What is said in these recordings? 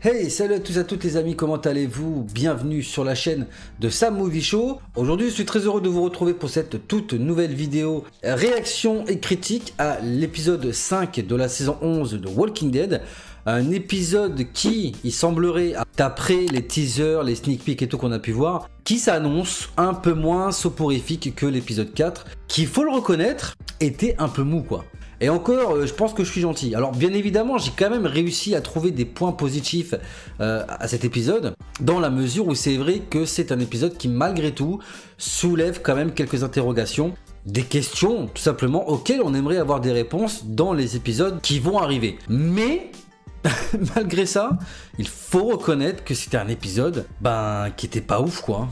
Hey, salut à tous et à toutes les amis, comment allez-vous? Bienvenue sur la chaîne de Sam Movie Show. Aujourd'hui, je suis très heureux de vous retrouver pour cette toute nouvelle vidéo réaction et critique à l'épisode 5 de la saison 11 de Walking Dead. Un épisode qui, il semblerait, d'après les teasers, les sneak peeks et tout qu'on a pu voir, qui s'annonce un peu moins soporifique que l'épisode 4, qui, faut le reconnaître, était un peu mou quoi. Et encore, je pense que je suis gentil. Alors bien évidemment, j'ai quand même réussi à trouver des points positifs à cet épisode, dans la mesure où c'est vrai que c'est un épisode qui malgré tout soulève quand même quelques interrogations, des questions tout simplement auxquelles on aimerait avoir des réponses dans les épisodes qui vont arriver. Mais malgré ça, il faut reconnaître que c'était un épisode qui était pas ouf quoi.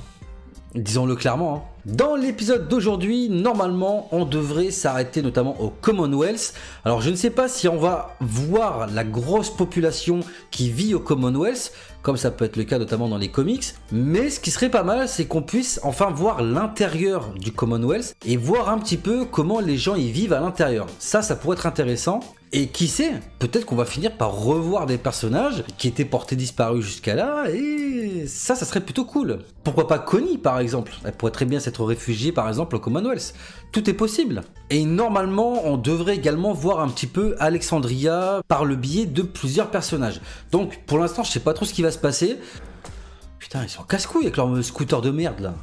Disons-le clairement. Dans l'épisode d'aujourd'hui, normalement, on devrait s'arrêter notamment au Commonwealth. Alors, je ne sais pas si on va voir la grosse population qui vit au Commonwealth, comme ça peut être le cas notamment dans les comics. Mais ce qui serait pas mal, c'est qu'on puisse enfin voir l'intérieur du Commonwealth et voir un petit peu comment les gens y vivent à l'intérieur. Ça pourrait être intéressant. Et qui sait, peut-être qu'on va finir par revoir des personnages qui étaient portés disparus jusqu'à là, et ça serait plutôt cool. Pourquoi pas Connie par exemple? Elle pourrait très bien s'être réfugiée par exemple au Commonwealth. Tout est possible. Et normalement, on devrait également voir un petit peu Alexandria par le biais de plusieurs personnages. Donc pour l'instant, je sais pas trop ce qui va se passer. Putain, ils sont casse-couilles avec leur scooter de merde là.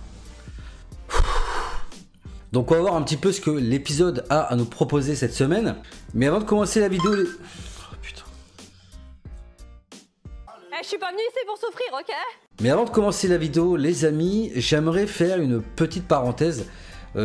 Donc on va voir un petit peu ce que l'épisode a à nous proposer cette semaine. Mais avant de commencer la vidéo... Oh putain. Je suis pas venu ici pour souffrir, ok? Mais avant de commencer la vidéo, les amis, j'aimerais faire une petite parenthèse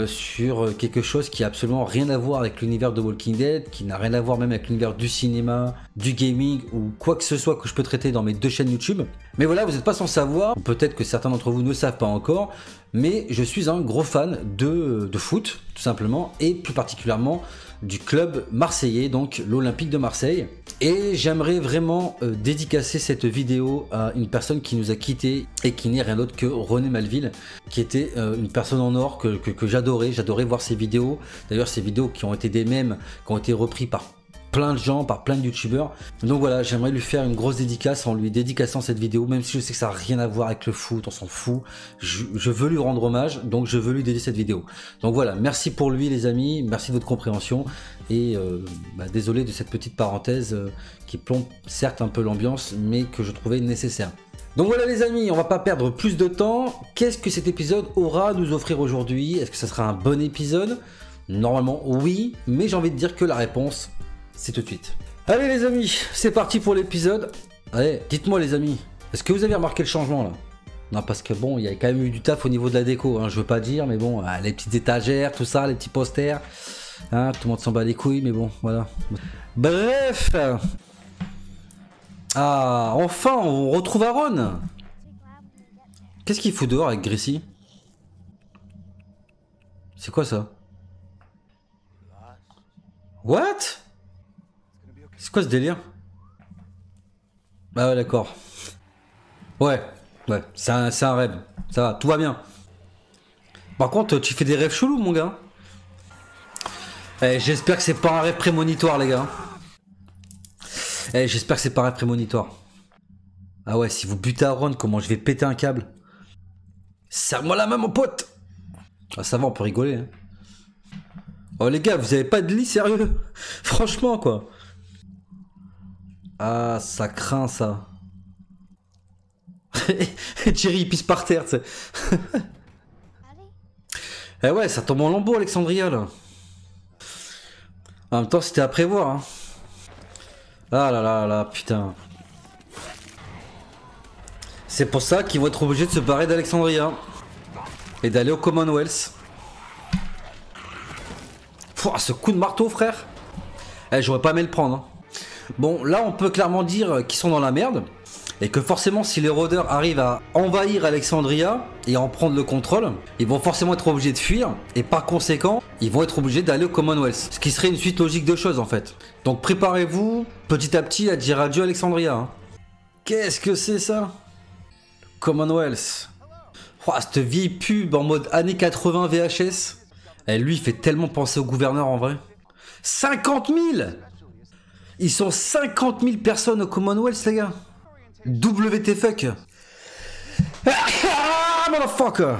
sur quelque chose qui a absolument rien à voir avec l'univers de Walking Dead, qui n'a rien à voir même avec l'univers du cinéma, du gaming ou quoi que ce soit que je peux traiter dans mes deux chaînes YouTube. Mais voilà, vous n'êtes pas sans savoir, peut-être que certains d'entre vous ne savent pas encore, mais je suis un gros fan de foot, tout simplement, et plus particulièrement du club marseillais, donc l'Olympique de Marseille. Et j'aimerais vraiment dédicacer cette vidéo à une personne qui nous a quittés et qui n'est rien d'autre que René Malville, qui était une personne en or que j'adorais voir ses vidéos. D'ailleurs, ces vidéos qui ont été des mèmes, qui ont été repris par plein de gens, par plein de youtubeurs. Donc voilà, j'aimerais lui faire une grosse dédicace en lui dédicaçant cette vidéo, même si je sais que ça n'a rien à voir avec le foot, on s'en fout. Je veux lui rendre hommage, donc je veux lui dédier cette vidéo. Donc voilà, merci pour lui les amis, merci de votre compréhension. Et désolé de cette petite parenthèse qui plombe certes un peu l'ambiance, mais que je trouvais nécessaire. Donc voilà les amis, on va pas perdre plus de temps. Qu'est-ce que cet épisode aura à nous offrir aujourd'hui? Est-ce que ça sera un bon épisode? Normalement oui, mais j'ai envie de dire que la réponse, c'est tout de suite. Allez les amis, c'est parti pour l'épisode. Allez, dites-moi les amis, est-ce que vous avez remarqué le changement là? Non, parce que bon, il y a quand même eu du taf au niveau de la déco, hein, je veux pas dire, mais bon, les petites étagères, tout ça, les petits posters, hein, tout le monde s'en bat les couilles, mais bon, voilà. Bref. Ah, enfin, on retrouve Aaron. Qu'est-ce qu'il fout dehors avec Gracie? C'est quoi ça? What? C'est quoi ce délire? Ah ouais d'accord. Ouais, c'est un rêve. Ça va, tout va bien. Par contre, tu fais des rêves chelous mon gars. J'espère que c'est pas un rêve prémonitoire les gars. J'espère que c'est pas un rêve prémonitoire. Ah ouais, si vous butez Aaron, comment je vais péter un câble? Serre-moi la main mon pote. Ah ça va, on peut rigoler hein. Oh les gars, vous avez pas de lit sérieux? Franchement quoi. Ah, ça craint ça. Thierry il pisse par terre, tu sais. Eh ouais, ça tombe en lambeaux, Alexandria là. En même temps, c'était à prévoir. Hein. Ah là là là, putain. C'est pour ça qu'ils vont être obligés de se barrer d'Alexandria et d'aller au Commonwealth. Pouah, ce coup de marteau, frère. J'aurais pas aimé le prendre. Hein. Bon, là, on peut clairement dire qu'ils sont dans la merde. Et que forcément, si les rôdeurs arrivent à envahir Alexandria et en prendre le contrôle, ils vont forcément être obligés de fuir. Et par conséquent, ils vont être obligés d'aller au Commonwealth. Ce qui serait une suite logique de choses, en fait. Donc préparez-vous petit à petit à dire adieu à Alexandria. Hein. Qu'est-ce que c'est ça? Commonwealth. Oh, cette vieille pub en mode années 80 VHS. Lui, il fait tellement penser au gouverneur, en vrai. 50 000! Ils sont 50 000 personnes au Commonwealth, les gars. WTF. Ah, motherfucker.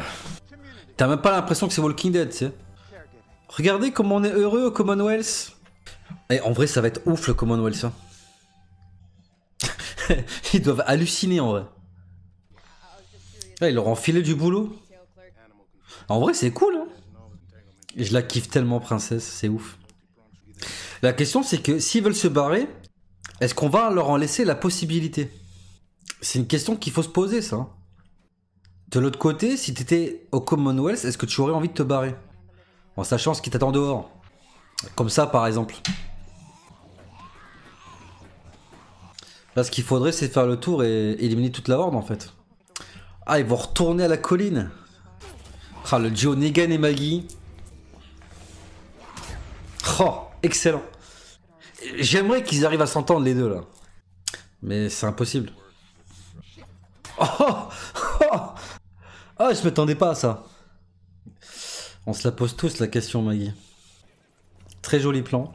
T'as même pas l'impression que c'est Walking Dead, tu sais. Regardez comment on est heureux au Commonwealth. Et en vrai, ça va être ouf le Commonwealth. Hein. Ils doivent halluciner en vrai. Ah, ils leur ont filé du boulot. En vrai, c'est cool. Hein. Je la kiffe tellement, princesse, c'est ouf. La question, c'est que s'ils veulent se barrer, est-ce qu'on va leur en laisser la possibilité? C'est une question qu'il faut se poser, ça. De l'autre côté, si t'étais au Commonwealth, est-ce que tu aurais envie de te barrer? En sachant ce qui t'attend dehors. Comme ça, par exemple. Là, ce qu'il faudrait, c'est faire le tour et éliminer toute la horde, en fait. Ah, ils vont retourner à la colline. Ah, le duo Negan et Maggie. Oh, excellent. J'aimerais qu'ils arrivent à s'entendre, les deux, là. Mais c'est impossible. Oh, oh, oh, je m'attendais pas à ça. On se la pose tous, la question, Maggie. Très joli plan.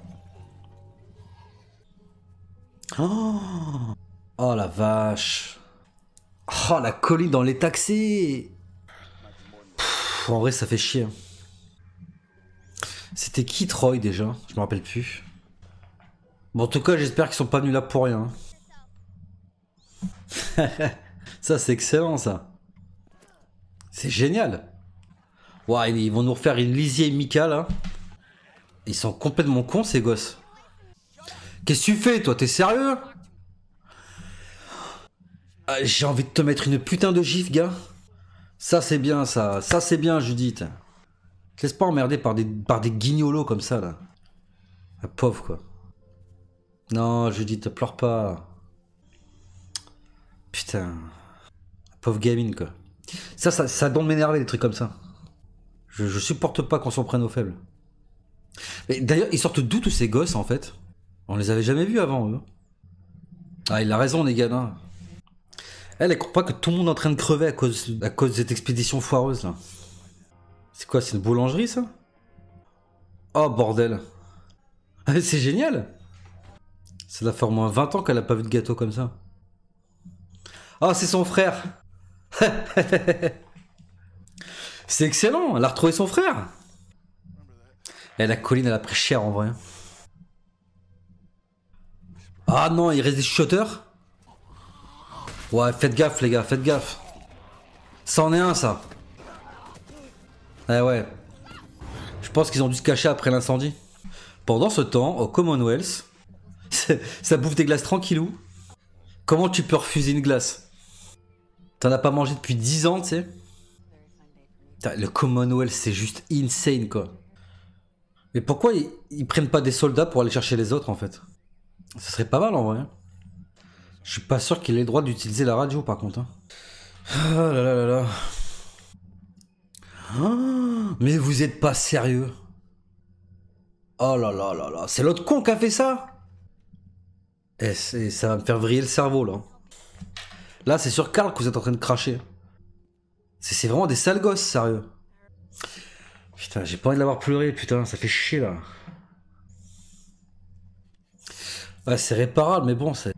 Oh, oh la vache. Oh, la colline dans les taxis. Pff, en vrai, ça fait chier. C'était qui Troy déjà? Je me rappelle plus. Bon, en tout cas, j'espère qu'ils sont pas venus là pour rien. Ça, c'est excellent, ça. C'est génial. Ouais, ils vont nous refaire une Lizzie et Mika, là. Ils sont complètement cons, ces gosses. Qu'est-ce que tu fais, toi? T'es sérieux? Ah, j'ai envie de te mettre une putain de gifle, gars. Ça, c'est bien, ça. Ça, c'est bien, Judith. Te laisse pas emmerder par des guignolos comme ça, là. La pauvre, quoi. Non, Judith, pleure pas. Putain. Pauvre gamine, quoi. Ça doit m'énerver, des trucs comme ça. Je supporte pas qu'on s'en prenne aux faibles. Mais d'ailleurs, ils sortent d'où tous ces gosses, en fait? On les avait jamais vus avant, eux. Ah, il a raison, les gars. Hein. Elle croit pas que tout le monde est en train de crever à cause de cette expédition foireuse, là. C'est quoi, c'est une boulangerie, ça? Oh, bordel. C'est génial. Ça doit faire au moins 20 ans qu'elle a pas vu de gâteau comme ça. Oh, c'est son frère. C'est excellent, elle a retrouvé son frère. Et la colline, elle a pris cher en vrai. Ah non, il reste des chuchoteurs. Ouais, faites gaffe les gars, faites gaffe. Ça en est un, ça. Ouais. Je pense qu'ils ont dû se cacher après l'incendie. Pendant ce temps, au Commonwealth, ça bouffe des glaces tranquillou. Comment tu peux refuser une glace? T'en as pas mangé depuis 10 ans, tu sais. Le Commonwealth, c'est juste insane, quoi. Mais pourquoi ils prennent pas des soldats pour aller chercher les autres, en fait? Ça serait pas mal, en vrai. Je suis pas sûr qu'il ait le droit d'utiliser la radio, par contre. Hein. Ah là là là là. Ah, mais vous êtes pas sérieux? Oh là là là là. C'est l'autre con qui a fait ça? Et ça va me faire vriller le cerveau, là. Là, c'est sur Carl que vous êtes en train de cracher. C'est vraiment des sales gosses, sérieux. Putain, j'ai pas envie de l'avoir pleuré, putain, ça fait chier, là. Ouais, c'est réparable, mais bon, c'est...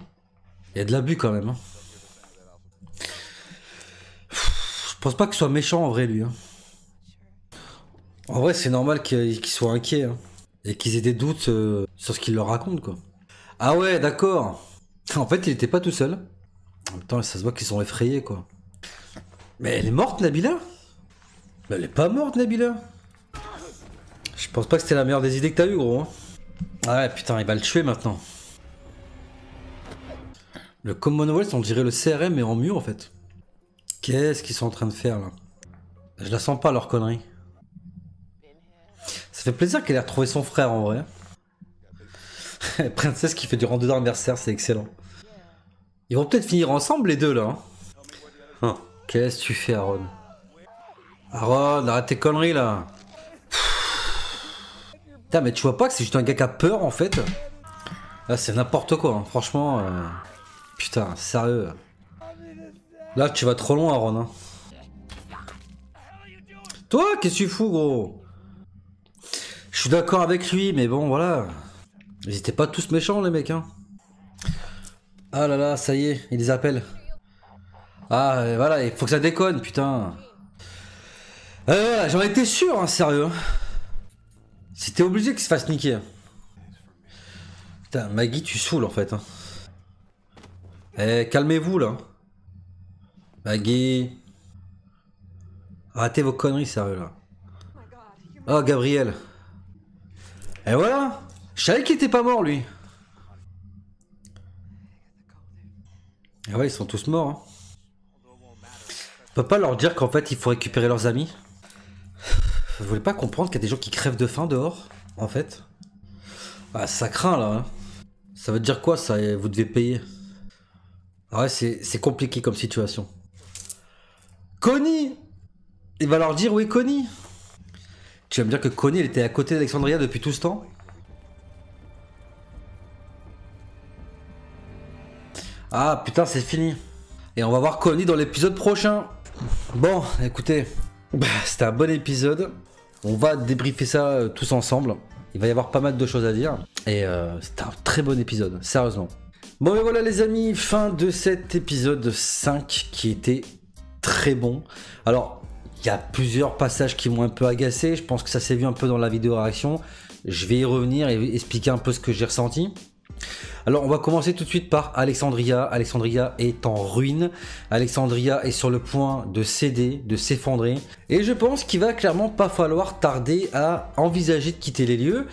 Il y a de l'abus, quand même. Hein. Je pense pas qu'il soit méchant, en vrai, lui. Hein. En vrai, c'est normal qu'il soit inquiet. Hein. Et qu'ils aient des doutes sur ce qu'il leur raconte, quoi. Ah ouais, d'accord. En fait, il était pas tout seul. En même temps, ça se voit qu'ils sont effrayés, quoi. Mais elle est morte, Nabila? Mais elle est pas morte, Nabila. Je pense pas que c'était la meilleure des idées que t'as eu, gros. Hein. Ah ouais, putain, il va le tuer maintenant. Le Commonwealth, on dirait le CRM, mais en mieux, en fait. Qu'est-ce qu'ils sont en train de faire, là? Je la sens pas, leur connerie. Ça fait plaisir qu'elle ait retrouvé son frère, en vrai. Princesse qui fait du randonneur anniversaire, c'est excellent. Ils vont peut-être finir ensemble, les deux, là. Hein. Qu'est-ce que tu fais, Aaron? Aaron, arrête tes conneries, là. Putain, mais tu vois pas que c'est juste un gars qui a peur, en fait? Là, c'est n'importe quoi, hein. Franchement... Putain, sérieux. Là, tu vas trop loin, Aaron. Hein. Toi, qu'est-ce que tu fous, gros? Je suis d'accord avec lui, mais bon, voilà. Ils étaient pas tous méchants, les mecs, hein. Ah là là, ça y est, ils les appellent. Ah, voilà, il faut que ça déconne, putain. Voilà, j'en étais sûr, hein, sérieux. C'était obligé qu'il se fasse niquer. Putain, Maggie, tu saoules, en fait. Hein. Eh, calmez-vous, là. Maggie. Arrêtez vos conneries, sérieux, là. Oh, Gabriel. Et voilà. Je savais qu'il était pas mort, lui. Et ouais, ils sont tous morts. Hein. On peut pas leur dire qu'en fait, il faut récupérer leurs amis. Vous voulez pas comprendre qu'il y a des gens qui crèvent de faim dehors, en fait? Ah, ça craint, là. Hein. Ça veut dire quoi, ça? Vous devez payer. Ah ouais, c'est compliqué comme situation. Connie! Il va leur dire où est Connie? Tu vas me dire que Connie, elle était à côté d'Alexandria depuis tout ce temps? Ah putain, c'est fini. Et on va voir Connie dans l'épisode prochain. Bon, écoutez, c'était un bon épisode. On va débriefer ça tous ensemble. Il va y avoir pas mal de choses à dire. Et c'était un très bon épisode, sérieusement. Bon et voilà les amis, fin de cet épisode 5 qui était très bon. Alors, il y a plusieurs passages qui m'ont un peu agacé. Je pense que ça s'est vu un peu dans la vidéo réaction. Je vais y revenir et expliquer un peu ce que j'ai ressenti. Alors on va commencer tout de suite par Alexandria. Alexandria est en ruine. Alexandria est sur le point de céder, de s'effondrer. Et je pense qu'il va clairement pas falloir tarder à envisager de quitter les lieux.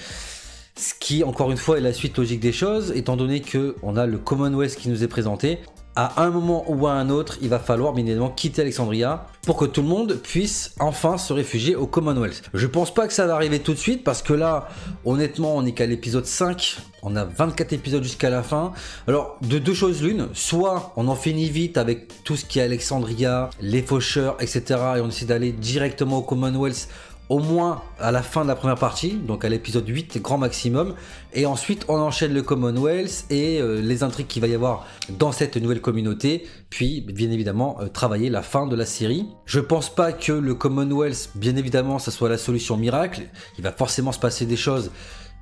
Ce qui, encore une fois, est la suite logique des choses, étant donné qu'on a le Commonwealth qui nous est présenté. À un moment ou à un autre, il va falloir bien évidemment quitter Alexandria pour que tout le monde puisse enfin se réfugier au Commonwealth. Je pense pas que ça va arriver tout de suite parce que là, honnêtement, on est qu'à l'épisode 5. On a 24 épisodes jusqu'à la fin. Alors, de deux choses l'une, soit on en finit vite avec tout ce qui est Alexandria, les faucheurs, etc. et on essaie d'aller directement au Commonwealth au moins à la fin de la première partie, donc à l'épisode 8 grand maximum, et ensuite on enchaîne le Commonwealth et les intrigues qu'il va y avoir dans cette nouvelle communauté, puis bien évidemment travailler la fin de la série. Je pense pas que le Commonwealth, bien évidemment, ça soit la solution miracle. Il va forcément se passer des choses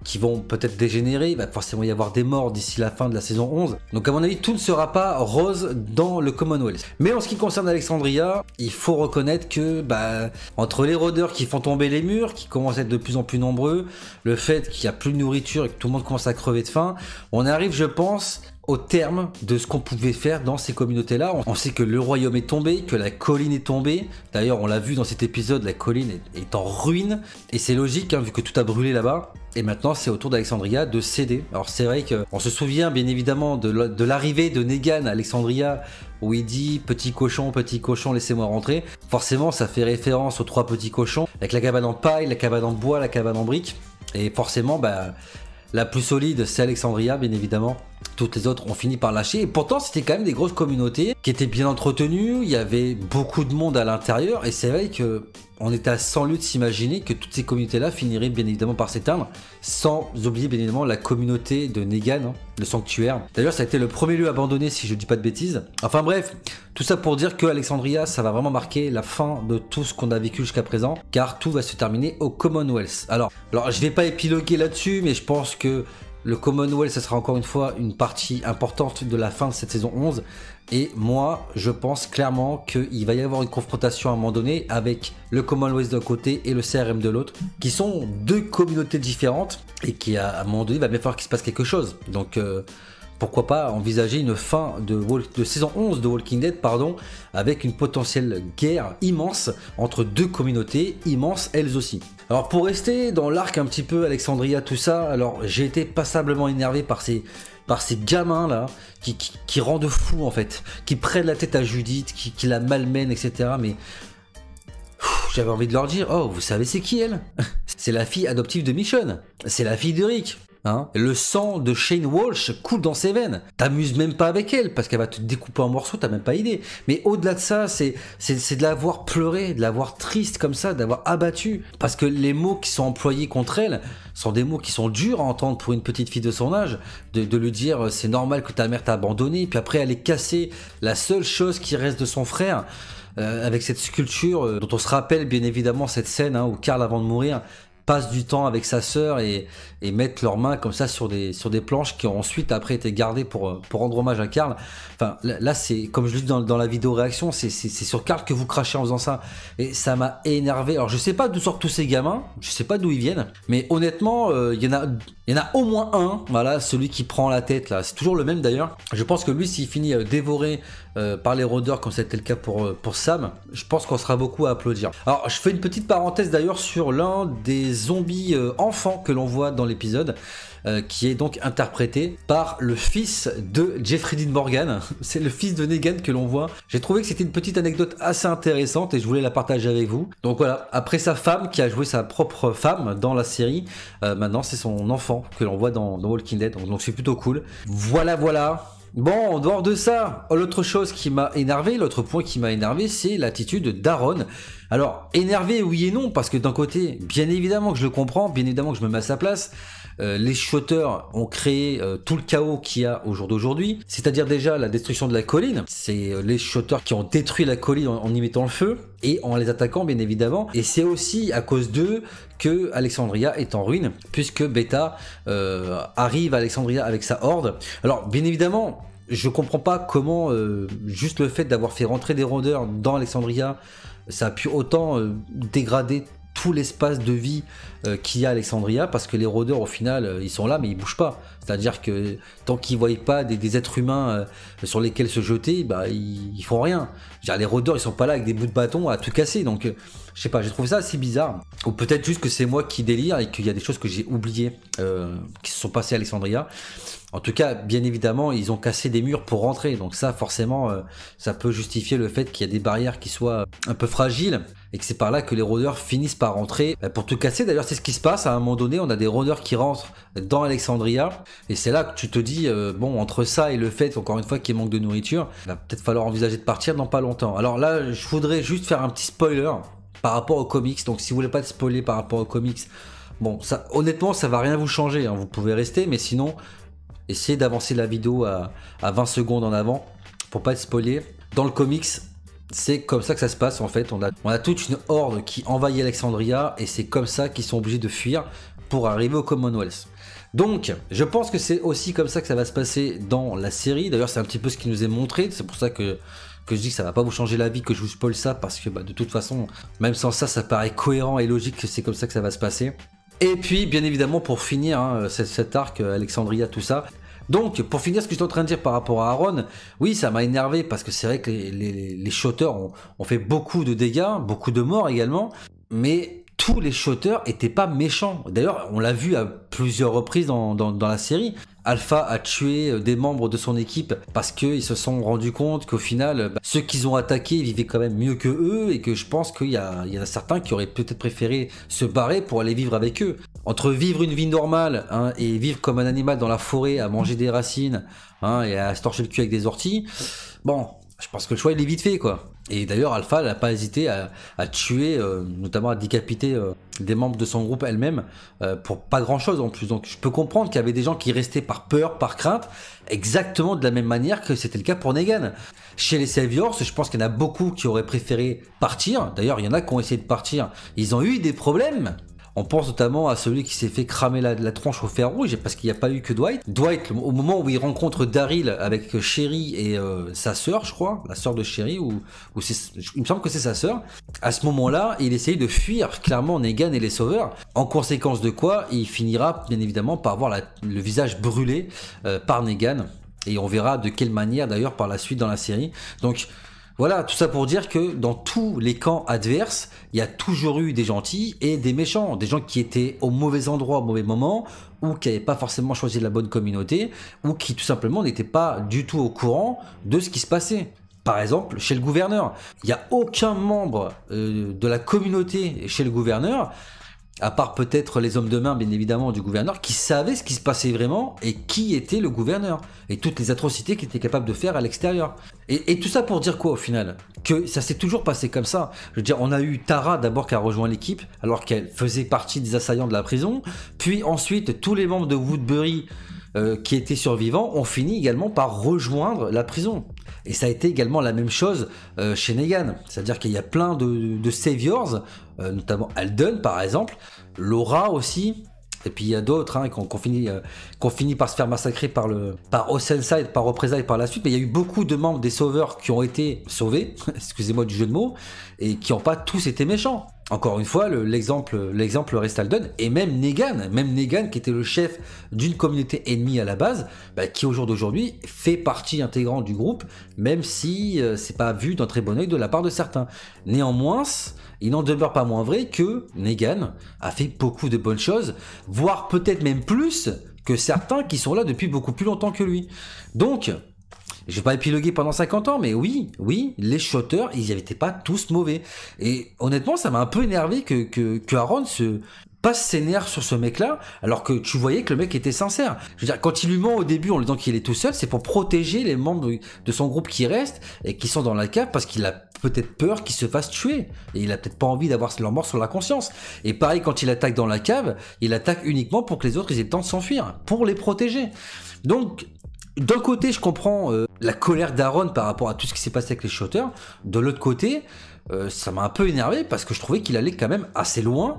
qui vont peut-être dégénérer, il va forcément y avoir des morts d'ici la fin de la saison 11. Donc à mon avis, tout ne sera pas rose dans le Commonwealth. Mais en ce qui concerne Alexandria, il faut reconnaître que entre les rôdeurs qui font tomber les murs, qui commencent à être de plus en plus nombreux, le fait qu'il n'y a plus de nourriture et que tout le monde commence à crever de faim, on arrive, je pense, au terme de ce qu'on pouvait faire dans ces communautés-là. On sait que le royaume est tombé, que la colline est tombée. D'ailleurs, on l'a vu dans cet épisode, la colline est en ruine. Et c'est logique, hein, vu que tout a brûlé là-bas. Et maintenant, c'est au tour d'Alexandria de céder. Alors c'est vrai qu'on se souvient bien évidemment de l'arrivée de Negan à Alexandria, où il dit « petit cochon, laissez-moi rentrer ». Forcément, ça fait référence aux 3 petits cochons, avec la cabane en paille, la cabane en bois, la cabane en briques. Et forcément, la plus solide, c'est Alexandria, bien évidemment. Toutes les autres ont fini par lâcher. Et pourtant, c'était quand même des grosses communautés qui étaient bien entretenues. Il y avait beaucoup de monde à l'intérieur. Et c'est vrai qu'on était à 100 lieues de s'imaginer que toutes ces communautés-là finiraient bien évidemment par s'éteindre. Sans oublier bien évidemment la communauté de Negan, hein, le sanctuaire. D'ailleurs, ça a été le premier lieu abandonné, si je dis pas de bêtises. Enfin bref, tout ça pour dire que Alexandria, ça va vraiment marquer la fin de tout ce qu'on a vécu jusqu'à présent. Car tout va se terminer au Commonwealth. Alors je vais pas épiloguer là-dessus, mais je pense que le Commonwealth, ça sera encore une fois une partie importante de la fin de cette saison 11. Et moi, je pense clairement qu'il va y avoir une confrontation à un moment donné avec le Commonwealth d'un côté et le CRM de l'autre, qui sont 2 communautés différentes et qui, à un moment donné, va bien falloir qu'il se passe quelque chose. Donc, pourquoi pas envisager une fin de saison 11 de Walking Dead, avec une potentielle guerre immense entre 2 communautés, immenses elles aussi. Alors pour rester dans l'arc un petit peu Alexandria, tout ça, alors j'ai été passablement énervé par ces gamins là qui rendent fou en fait, qui prennent la tête à Judith, qui la malmènent, etc. Mais j'avais envie de leur dire, oh vous savez c'est qui elle? C'est la fille adoptive de Michonne, c'est la fille de Rick. Hein, le sang de Shane Walsh coule dans ses veines. T'amuses même pas avec elle parce qu'elle va te découper en morceaux, t'as même pas idée. Mais au-delà de ça, c'est de la voir pleurer, de la voir triste comme ça, de la voir abattue. Parce que les mots qui sont employés contre elle sont des mots qui sont durs à entendre pour une petite fille de son âge. De lui dire c'est normal que ta mère t'a abandonné, puis après aller casser la seule chose qui reste de son frère. Avec cette sculpture dont on se rappelle bien évidemment cette scène où Carl avant de mourir passe du temps avec sa sœur et mettent leurs mains comme ça sur des planches qui ont ensuite après été gardées pour rendre hommage à Karl. Enfin là c'est comme je le dis dans la vidéo réaction, c'est sur Karl que vous crachez en faisant ça et ça m'a énervé. Alors je sais pas d'où sortent tous ces gamins, je sais pas d'où ils viennent, mais honnêtement il y en a au moins un, voilà, celui qui prend la tête là, c'est toujours le même d'ailleurs. Je pense que lui s'il finit dévoré par les rôdeurs comme c'était le cas pour Sam, je pense qu'on sera beaucoup à applaudir. Alors je fais une petite parenthèse d'ailleurs sur l'un des zombies enfants que l'on voit dans l'épisode, qui est donc interprété par le fils de Jeffrey Dean Morgan. C'est le fils de Negan que l'on voit. J'ai trouvé que c'était une petite anecdote assez intéressante et je voulais la partager avec vous. Donc voilà, après sa femme qui a joué sa propre femme dans la série, maintenant c'est son enfant que l'on voit dans Walking Dead, donc c'est plutôt cool. Voilà. Bon, en dehors de ça, l'autre chose qui m'a énervé, l'autre point qui m'a énervé, c'est l'attitude d'Aaron. Alors, énervé oui et non, parce que d'un côté, bien évidemment que je le comprends, bien évidemment que je me mets à sa place. Les shooters ont créé tout le chaos qu'il y a au jour d'aujourd'hui, c'est-à-dire déjà la destruction de la colline. C'est les shooters qui ont détruit la colline en y mettant le feu et en les attaquant bien évidemment. Et c'est aussi à cause d'eux que Alexandria est en ruine, puisque Beta arrive à Alexandria avec sa horde. Alors bien évidemment, je comprends pas comment juste le fait d'avoir fait rentrer des rôdeurs dans Alexandria, ça a pu autant dégrader tout l'espace de vie qu'il y a à Alexandria, parce que les rôdeurs au final ils sont là mais ils bougent pas, c'est à dire que tant qu'ils voient pas des êtres humains sur lesquels se jeter, bah ils font rien. Les rôdeurs ils sont pas là avec des bouts de bâton à tout casser, donc je sais pas, j'ai trouvé ça assez bizarre, ou peut-être juste que c'est moi qui délire et qu'il y a des choses que j'ai oubliées qui se sont passées à Alexandria. En tout cas, bien évidemment, ils ont cassé des murs pour rentrer, donc ça, forcément, ça peut justifier le fait qu'il y a des barrières qui soient un peu fragiles, et que c'est par là que les rôdeurs finissent par rentrer pour tout casser. D'ailleurs, c'est ce qui se passe, à un moment donné, on a des rôdeurs qui rentrent dans Alexandria, et c'est là que tu te dis, bon, entre ça et le fait, encore une fois, qu'il manque de nourriture, il va peut-être falloir envisager de partir dans pas longtemps. Alors là, je voudrais juste faire un petit spoiler par rapport aux comics, donc si vous voulez pas être spoilé par rapport aux comics, bon, ça, honnêtement, ça va rien vous changer, hein. Vous pouvez rester, mais sinon... essayez d'avancer la vidéo à 20 secondes en avant pour pas être spoilé. Dans le comics, c'est comme ça que ça se passe en fait. On a toute une horde qui envahit Alexandria et c'est comme ça qu'ils sont obligés de fuir pour arriver au Commonwealth. Donc, je pense que c'est aussi comme ça que ça va se passer dans la série. D'ailleurs, c'est un petit peu ce qui nous est montré. C'est pour ça que je dis que ça va pas vous changer la vie que je vous spoil ça, parce que de toute façon, même sans ça, ça paraît cohérent et logique que c'est comme ça que ça va se passer. Et puis, bien évidemment, pour finir hein, cet arc, Alexandria, tout ça. Donc, pour finir, ce que je suis en train de dire par rapport à Aaron, oui, ça m'a énervé parce que c'est vrai que les shooters ont fait beaucoup de dégâts, beaucoup de morts également, mais tous les shooters étaient pas méchants. D'ailleurs, on l'a vu à plusieurs reprises dans la série. Alpha a tué des membres de son équipe parce qu'ils se sont rendus compte qu'au final, ceux qu'ils ont attaqués vivaient quand même mieux que eux, et que je pense qu'il y en a certains qui auraient peut-être préféré se barrer pour aller vivre avec eux. Entre vivre une vie normale hein, et vivre comme un animal dans la forêt à manger des racines hein, et à se torcher le cul avec des orties, bon, je pense que le choix il est vite fait quoi. Et d'ailleurs Alpha n'a pas hésité à tuer, notamment à décapiter des membres de son groupe elle-même pour pas grand chose en plus. Donc je peux comprendre qu'il y avait des gens qui restaient par peur, par crainte, exactement de la même manière que c'était le cas pour Negan. Chez les Saviors, je pense qu'il y en a beaucoup qui auraient préféré partir. D'ailleurs il y en a qui ont essayé de partir, ils ont eu des problèmes. On pense notamment à celui qui s'est fait cramer la tronche au fer rouge parce qu'il n'y a pas eu que Dwight. Dwight, au moment où il rencontre Daryl avec Sherry et sa sœur, je crois, la sœur de Sherry, il me semble que c'est sa sœur, à ce moment-là, il essaye de fuir clairement Negan et les Sauveurs. En conséquence de quoi, il finira bien évidemment par avoir le visage brûlé par Negan. Et on verra de quelle manière d'ailleurs par la suite dans la série. Donc... voilà, tout ça pour dire que dans tous les camps adverses, il y a toujours eu des gentils et des méchants, des gens qui étaient au mauvais endroit au mauvais moment, ou qui n'avaient pas forcément choisi la bonne communauté, ou qui tout simplement n'étaient pas du tout au courant de ce qui se passait. Par exemple, chez le gouverneur, il n'y a aucun membre de la communauté chez le gouverneur, à part peut-être les hommes de main, bien évidemment, du gouverneur, qui savaient ce qui se passait vraiment et qui était le gouverneur. Et toutes les atrocités qu'il était capable de faire à l'extérieur. Et tout ça pour dire quoi au final? Que ça s'est toujours passé comme ça. Je veux dire, on a eu Tara d'abord qui a rejoint l'équipe, alors qu'elle faisait partie des assaillants de la prison. Puis ensuite, tous les membres de Woodbury qui étaient survivants ont fini également par rejoindre la prison. Et ça a été également la même chose chez Negan. C'est-à-dire qu'il y a plein de saviors, notamment Alden par exemple, Laura aussi. Et puis il y a d'autres hein, qui ont fini par se faire massacrer par Oceanside, par représailles par la suite. Mais il y a eu beaucoup de membres des sauveurs qui ont été sauvés, excusez-moi du jeu de mots, et qui n'ont pas tous été méchants. Encore une fois, l'exemple reste Alden, et même Negan qui était le chef d'une communauté ennemie à la base, qui au jour d'aujourd'hui fait partie intégrante du groupe, même si c'est pas vu d'un très bon œil de la part de certains. Néanmoins, il n'en demeure pas moins vrai que Negan a fait beaucoup de bonnes choses, voire peut-être même plus que certains qui sont là depuis beaucoup plus longtemps que lui. Donc, je vais pas épiloguer pendant 50 ans, mais oui, les shooters, ils n'étaient pas tous mauvais. Et honnêtement, ça m'a un peu énervé que Aaron passe ses nerfs sur ce mec-là, alors que tu voyais que le mec était sincère. Je veux dire, quand il lui ment au début en lui disant qu'il est tout seul, c'est pour protéger les membres de son groupe qui restent et qui sont dans la cave parce qu'il a peut-être peur qu'ils se fassent tuer. Et il a peut-être pas envie d'avoir leur mort sur la conscience. Et pareil, quand il attaque dans la cave, il attaque uniquement pour que les autres aient le temps de s'enfuir, pour les protéger. Donc, d'un côté, je comprends la colère d'Aaron par rapport à tout ce qui s'est passé avec les shooters. De l'autre côté, ça m'a un peu énervé parce que je trouvais qu'il allait quand même assez loin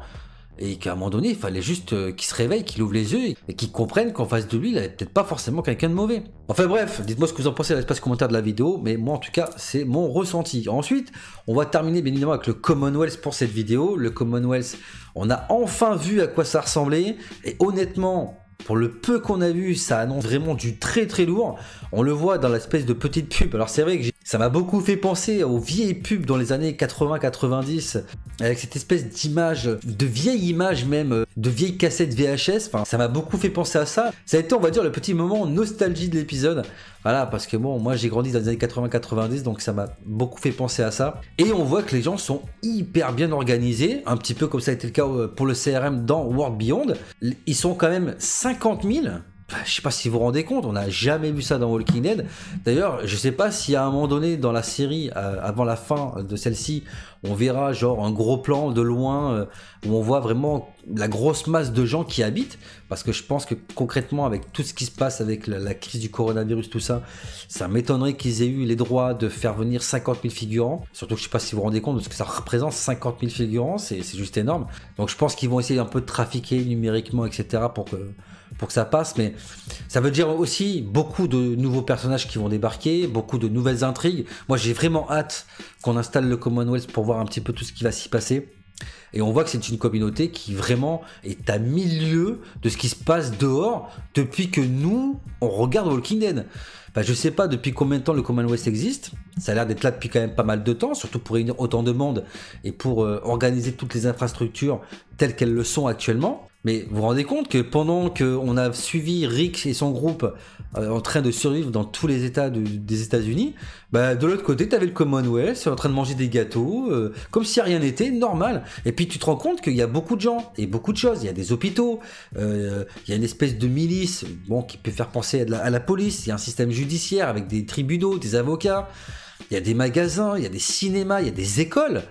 et qu'à un moment donné, il fallait juste qu'il se réveille, qu'il ouvre les yeux et qu'il comprenne qu'en face de lui, il avait peut-être pas forcément quelqu'un de mauvais. Enfin bref, dites-moi ce que vous en pensez dans l'espace commentaire de la vidéo, mais moi en tout cas, c'est mon ressenti. Ensuite, on va terminer bien évidemment avec le Commonwealth pour cette vidéo. Le Commonwealth, on a enfin vu à quoi ça ressemblait et honnêtement, pour le peu qu'on a vu, ça annonce vraiment du très très lourd. On le voit dans l'espèce de petite pub. Alors c'est vrai que ça m'a beaucoup fait penser aux vieilles pubs dans les années 80-90, avec cette espèce d'image, de vieille image même, de vieilles cassettes VHS. Enfin, ça m'a beaucoup fait penser à ça. Ça a été, on va dire, le petit moment nostalgie de l'épisode. Voilà, parce que bon, moi j'ai grandi dans les années 80-90, donc ça m'a beaucoup fait penser à ça. Et on voit que les gens sont hyper bien organisés, un petit peu comme ça a été le cas pour le CRM dans World Beyond. Ils sont quand même 50 000. Je sais pas si vous vous rendez compte, on n'a jamais vu ça dans Walking Dead. D'ailleurs, je sais pas si à un moment donné dans la série, avant la fin de celle-ci, on verra genre un gros plan de loin où on voit vraiment la grosse masse de gens qui habitent. Parce que je pense que concrètement, avec tout ce qui se passe avec la crise du coronavirus, tout ça, ça m'étonnerait qu'ils aient eu les droits de faire venir 50 000 figurants. Surtout que je sais pas si vous vous rendez compte de ce que ça représente, 50 000 figurants, c'est juste énorme. Donc je pense qu'ils vont essayer un peu de trafiquer numériquement, etc. pour que ça passe, mais ça veut dire aussi beaucoup de nouveaux personnages qui vont débarquer, beaucoup de nouvelles intrigues. Moi j'ai vraiment hâte qu'on installe le Commonwealth pour voir un petit peu tout ce qui va s'y passer. Et on voit que c'est une communauté qui vraiment est à milieu de ce qui se passe dehors depuis que nous, on regarde Walking Dead. Enfin, je sais pas depuis combien de temps le Commonwealth existe. Ça a l'air d'être là depuis quand même pas mal de temps, surtout pour réunir autant de monde et pour organiser toutes les infrastructures telles qu'elles le sont actuellement. Mais vous vous rendez compte que pendant qu'on a suivi Rick et son groupe en train de survivre dans tous les états des États-Unis, de l'autre côté, tu avais le Commonwealth en train de manger des gâteaux, comme si rien n'était, normal. Et puis tu te rends compte qu'il y a beaucoup de gens et beaucoup de choses. Il y a des hôpitaux, il y a une espèce de milice qui peut faire penser à la police. Il y a un système judiciaire avec des tribunaux, des avocats. Il y a des magasins, il y a des cinémas, il y a des écoles.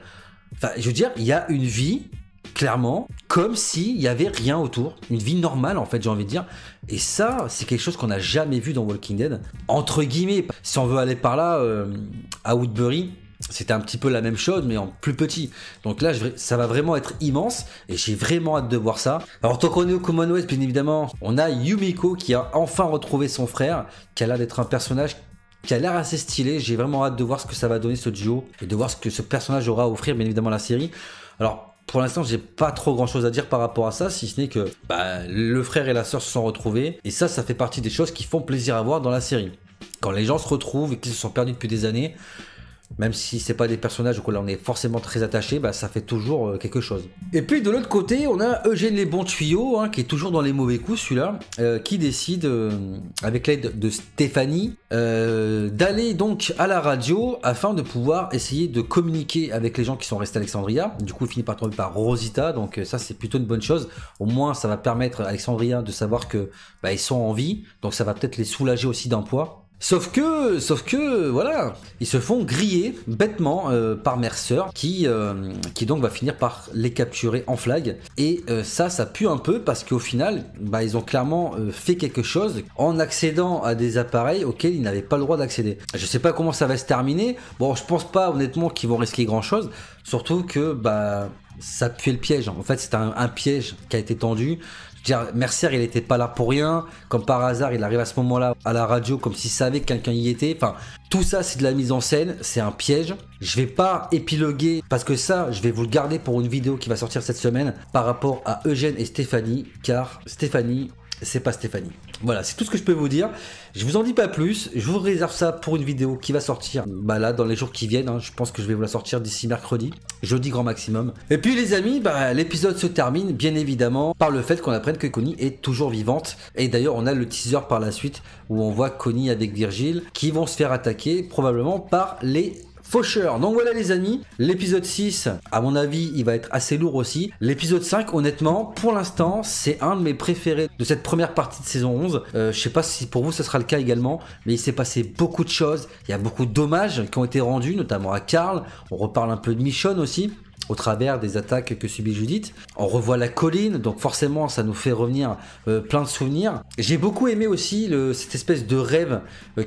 Enfin, je veux dire, il y a une vie clairement, comme s'il n'y avait rien autour. Une vie normale, en fait, j'ai envie de dire. Et ça, c'est quelque chose qu'on n'a jamais vu dans Walking Dead. Entre guillemets, si on veut aller par là, à Woodbury, c'était un petit peu la même chose, mais en plus petit. Donc là, ça va vraiment être immense, et j'ai vraiment hâte de voir ça. Alors, tant qu'on est au Commonwealth, bien évidemment, on a Yumiko qui a enfin retrouvé son frère, qui a l'air d'être un personnage qui a l'air assez stylé. J'ai vraiment hâte de voir ce que ça va donner, ce duo, et de voir ce que ce personnage aura à offrir, bien évidemment, à la série. Alors, pour l'instant, j'ai pas trop grand chose à dire par rapport à ça, si ce n'est que le frère et la sœur se sont retrouvés. Et ça fait partie des choses qui font plaisir à voir dans la série. Quand les gens se retrouvent et qu'ils se sont perdus depuis des années, même si c'est pas des personnages auxquels on est forcément très attaché, ça fait toujours quelque chose. Et puis de l'autre côté, on a Eugène les bons tuyaux, qui est toujours dans les mauvais coups celui-là, qui décide, avec l'aide de Stéphanie, d'aller donc à la radio afin de pouvoir essayer de communiquer avec les gens qui sont restés à Alexandria. Du coup, il finit par tomber par Rosita, donc ça c'est plutôt une bonne chose. Au moins, ça va permettre à Alexandria de savoir que ils sont en vie, donc ça va peut-être les soulager aussi d'un poids. Sauf que, voilà, ils se font griller bêtement par Mercer qui donc va finir par les capturer en flag. Et ça pue un peu parce qu'au final, bah, ils ont clairement fait quelque chose en accédant à des appareils auxquels ils n'avaient pas le droit d'accéder. Je sais pas comment ça va se terminer. Bon, je pense pas honnêtement qu'ils vont risquer grand chose. Surtout que, bah, ça puait le piège. En fait, c'est un piège qui a été tendu. Mercer, il était pas là pour rien. Comme par hasard, il arrive à ce moment-là à la radio comme s'il savait que quelqu'un y était. Enfin, tout ça, c'est de la mise en scène. C'est un piège. Je vais pas épiloguer parce que ça, je vais vous le garder pour une vidéo qui va sortir cette semaine par rapport à Eugène et Stéphanie. Car Stéphanie, c'est pas Stéphanie. Voilà, c'est tout ce que je peux vous dire. Je vous en dis pas plus. Je vous réserve ça pour une vidéo qui va sortir bah là dans les jours qui viennent. Hein. Je pense que je vais vous la sortir d'ici mercredi, jeudi grand maximum. Et puis les amis, bah, l'épisode se termine bien évidemment par le fait qu'on apprenne que Connie est toujours vivante. Et d'ailleurs, on a le teaser par la suite où on voit Connie avec Virgile qui vont se faire attaquer probablement par les faucheurs. Donc voilà les amis, l'épisode 6, à mon avis, il va être assez lourd aussi. L'épisode 5, honnêtement, pour l'instant, c'est un de mes préférés de cette première partie de saison 11. Je sais pas si pour vous ce sera le cas également, mais il s'est passé beaucoup de choses. Il y a beaucoup d'hommages qui ont été rendus, notamment à Carl. On reparle un peu de Michonne aussi, au travers des attaques que subit Judith. On revoit la colline, donc forcément ça nous fait revenir plein de souvenirs. J'ai beaucoup aimé aussi cette espèce de rêve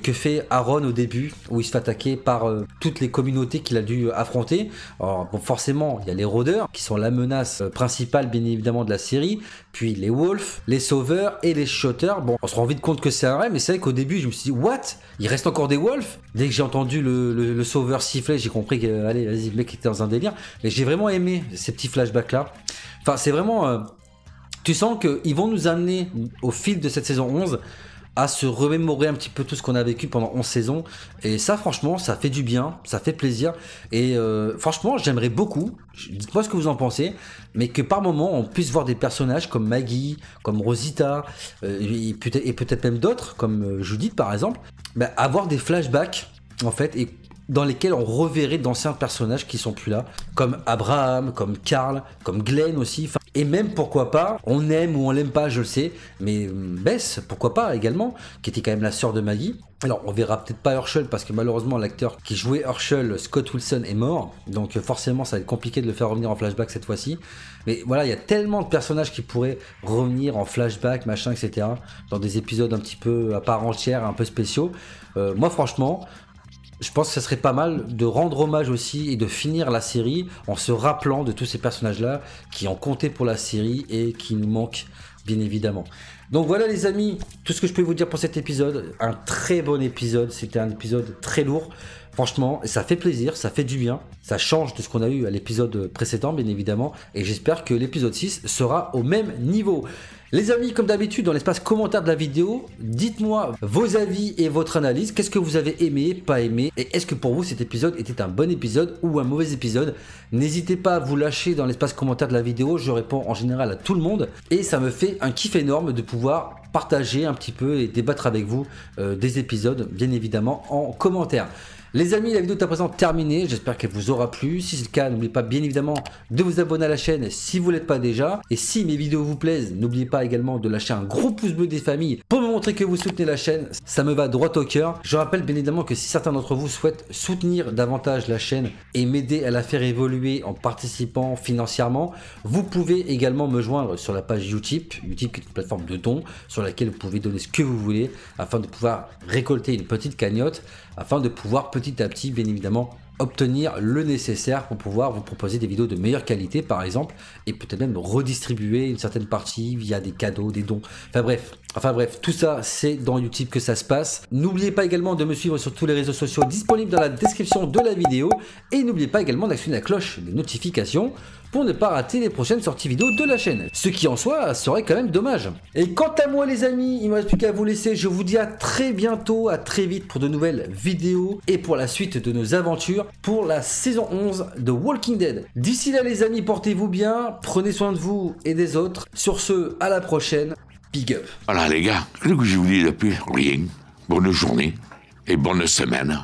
que fait Aaron au début, où il se fait attaquer par toutes les communautés qu'il a dû affronter. Alors bon, forcément il y a les rôdeurs qui sont la menace principale bien évidemment de la série, puis les wolves, les sauveurs et les shotters. Bon, on se rend vite compte que c'est un rêve, mais c'est vrai qu'au début je me suis dit what, il reste encore des wolves. Dès que j'ai entendu le sauveur siffler, j'ai compris que allez vas-y, le mec était dans un délire. Mais j'ai vraiment aimé ces petits flashbacks là. Enfin c'est vraiment tu sens qu'ils vont nous amener au fil de cette saison 11 à se remémorer un petit peu tout ce qu'on a vécu pendant 11 saisons, et ça franchement ça fait du bien, ça fait plaisir, et franchement j'aimerais beaucoup, dites-moi ce que vous en pensez, mais que par moment on puisse voir des personnages comme Maggie, comme Rosita, et peut-être même d'autres comme Judith par exemple, bah, avoir des flashbacks en fait, et dans lesquels on reverrait d'anciens personnages qui sont plus là, comme Abraham, comme Carl, comme Glenn aussi, enfin, et même pourquoi pas, on aime ou on l'aime pas, je le sais, mais Bess, pourquoi pas également, qui était quand même la sœur de Maggie. Alors on verra peut-être pas Herschel parce que malheureusement l'acteur qui jouait Herschel, Scott Wilson, est mort, donc forcément ça va être compliqué de le faire revenir en flashback cette fois-ci. Mais voilà, il y a tellement de personnages qui pourraient revenir en flashback, machin, etc. dans des épisodes un petit peu à part entière, un peu spéciaux. Moi franchement, je pense que ça serait pas mal de rendre hommage aussi et de finir la série en se rappelant de tous ces personnages-là qui ont compté pour la série et qui nous manquent bien évidemment. Donc voilà les amis, tout ce que je peux vous dire pour cet épisode. Un très bon épisode, c'était un épisode très lourd. Franchement, ça fait plaisir, ça fait du bien, ça change de ce qu'on a eu à l'épisode précédent bien évidemment, et j'espère que l'épisode 6 sera au même niveau. Les amis, comme d'habitude, dans l'espace commentaire de la vidéo, dites-moi vos avis et votre analyse. Qu'est-ce que vous avez aimé, pas aimé? Et est-ce que pour vous, cet épisode était un bon épisode ou un mauvais épisode? N'hésitez pas à vous lâcher dans l'espace commentaire de la vidéo. Je réponds en général à tout le monde. Et ça me fait un kiff énorme de pouvoir partager un petit peu et débattre avec vous des épisodes, bien évidemment, en commentaire. Les amis, la vidéo est à présent terminée, j'espère qu'elle vous aura plu. Si c'est le cas, n'oubliez pas bien évidemment de vous abonner à la chaîne si vous ne l'êtes pas déjà. Et si mes vidéos vous plaisent, n'oubliez pas également de lâcher un gros pouce bleu des familles pour me montrer que vous soutenez la chaîne, ça me va droit au cœur. Je rappelle bien évidemment que si certains d'entre vous souhaitent soutenir davantage la chaîne et m'aider à la faire évoluer en participant financièrement, vous pouvez également me joindre sur la page Utip, Utip qui est une plateforme de dons sur laquelle vous pouvez donner ce que vous voulez afin de pouvoir récolter une petite cagnotte, afin de pouvoir petit à petit, bien évidemment, obtenir le nécessaire pour pouvoir vous proposer des vidéos de meilleure qualité, par exemple, et peut-être même redistribuer une certaine partie via des cadeaux, des dons. Enfin bref, tout ça, c'est dans Utip que ça se passe. N'oubliez pas également de me suivre sur tous les réseaux sociaux disponibles dans la description de la vidéo, et n'oubliez pas également d'actionner la cloche des notifications pour ne pas rater les prochaines sorties vidéo de la chaîne. Ce qui en soi serait quand même dommage. Et quant à moi les amis, il ne me reste plus qu'à vous laisser. Je vous dis à très bientôt, à très vite pour de nouvelles vidéos et pour la suite de nos aventures pour la saison 11 de Walking Dead. D'ici là les amis, portez-vous bien, prenez soin de vous et des autres. Sur ce, à la prochaine, big up. Voilà les gars, qu'est-ce que je vous dis depuis? Rien. Bonne journée et bonne semaine.